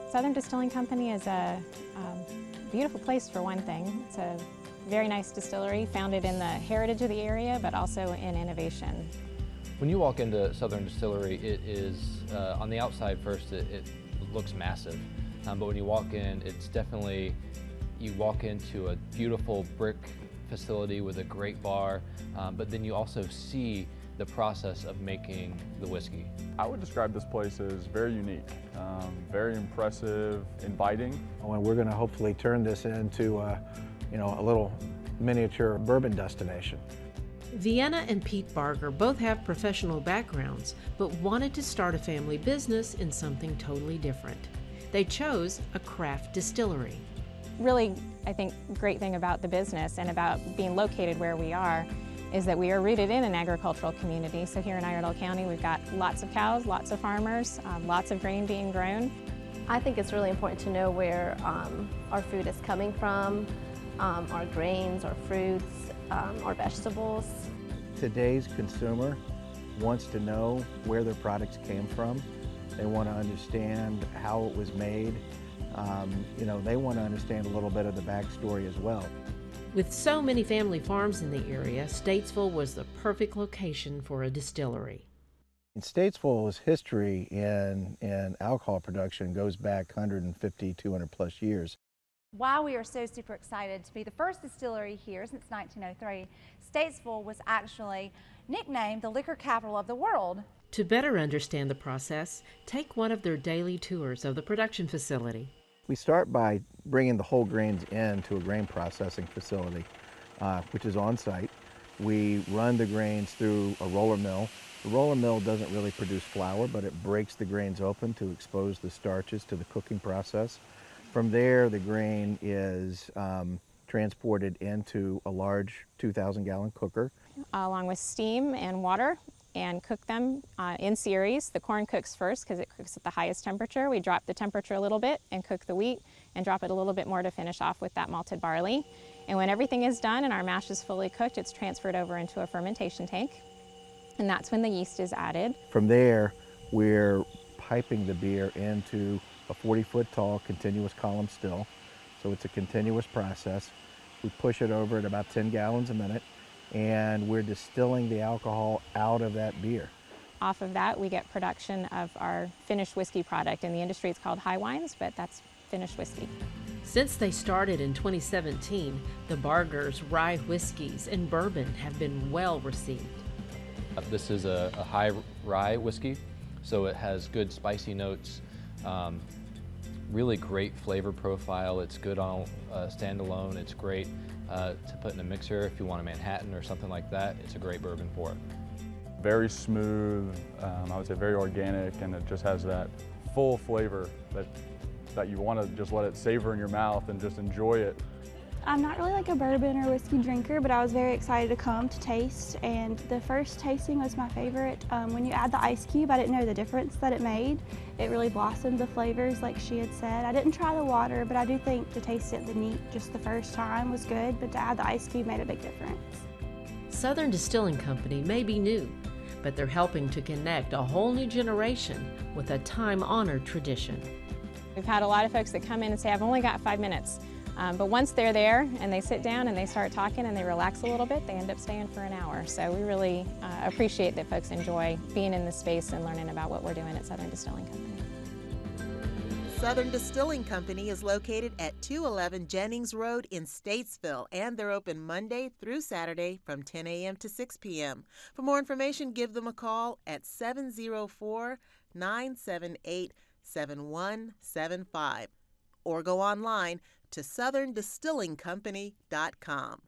Southern Distilling Company is a beautiful place for one thing. It's a very nice distillery founded in the heritage of the area, but also in innovation. When you walk into Southern Distillery, it is, on the outside first, it looks massive. But when you walk in, it's definitely, you walk into a beautiful brick facility with a great bar, but then you also see the process of making the whiskey. I would describe this place as very unique, very impressive, inviting. Well, we're going to hopefully turn this into a little miniature bourbon destination. Vienna and Pete Barger both have professional backgrounds, but wanted to start a family business in something totally different. They chose a craft distillery. Really, I think, great thing about the business and about being located where we are is that we are rooted in an agricultural community. So here in Iredell County, we've got lots of cows, lots of farmers, lots of grain being grown. I think it's really important to know where our food is coming from, our grains, our fruits, our vegetables. Today's consumer wants to know where their products came from. They want to understand how it was made. They want to understand a little bit of the backstory as well. With so many family farms in the area, Statesville was the perfect location for a distillery. Statesville's history in alcohol production goes back 150, 200 plus years. Why we are so super excited to be the first distillery here since 1903, Statesville was actually nicknamed the liquor capital of the world. To better understand the process, take one of their daily tours of the production facility. We start by bringing the whole grains into a grain processing facility, which is on site. We run the grains through a roller mill. The roller mill doesn't really produce flour, but it breaks the grains open to expose the starches to the cooking process. From there, the grain is transported into a large 2,000-gallon cooker. Along with steam and water, and cook them in series. The corn cooks first because it cooks at the highest temperature. We drop the temperature a little bit and cook the wheat and drop it a little bit more to finish off with that malted barley. And when everything is done and our mash is fully cooked, it's transferred over into a fermentation tank. And that's when the yeast is added. From there, we're piping the beer into a 40-foot tall continuous column still. So it's a continuous process. We push it over at about 10 gallons a minute, and we're distilling the alcohol out of that beer. Off of that, we get production of our finished whiskey product. In the industry, it's called high wines, but that's finished whiskey. Since they started in 2017, the Barger's rye whiskeys and bourbon have been well received. This is a high rye whiskey, so it has good spicy notes, really great flavor profile. It's good on standalone. It's great to put in a mixer if you want a Manhattan or something like that. It's a great bourbon for it. Very smooth, I would say very organic, and it just has that full flavor that you want to just let it savor in your mouth and just enjoy it. I'm not really like a bourbon or whiskey drinker, but I was very excited to come to taste, and the first tasting was my favorite. When you add the ice cube, I didn't know the difference that it made. It really blossomed the flavors like she had said. I didn't try the water, but I do think to taste it the neat just the first time was good, but to add the ice cube made a big difference. Southern Distilling Company may be new, but they're helping to connect a whole new generation with a time-honored tradition. We've had a lot of folks that come in and say, I've only got 5 minutes. But once they're there and they sit down and they start talking and they relax a little bit, they end up staying for an hour. So we really appreciate that folks enjoy being in this space and learning about what we're doing at Southern Distilling Company. Southern Distilling Company is located at 211 Jennings Road in Statesville, and they're open Monday through Saturday from 10 a.m. to 6 p.m. For more information, give them a call at 704-978-7175 or go online to southerndistillingcompany.com.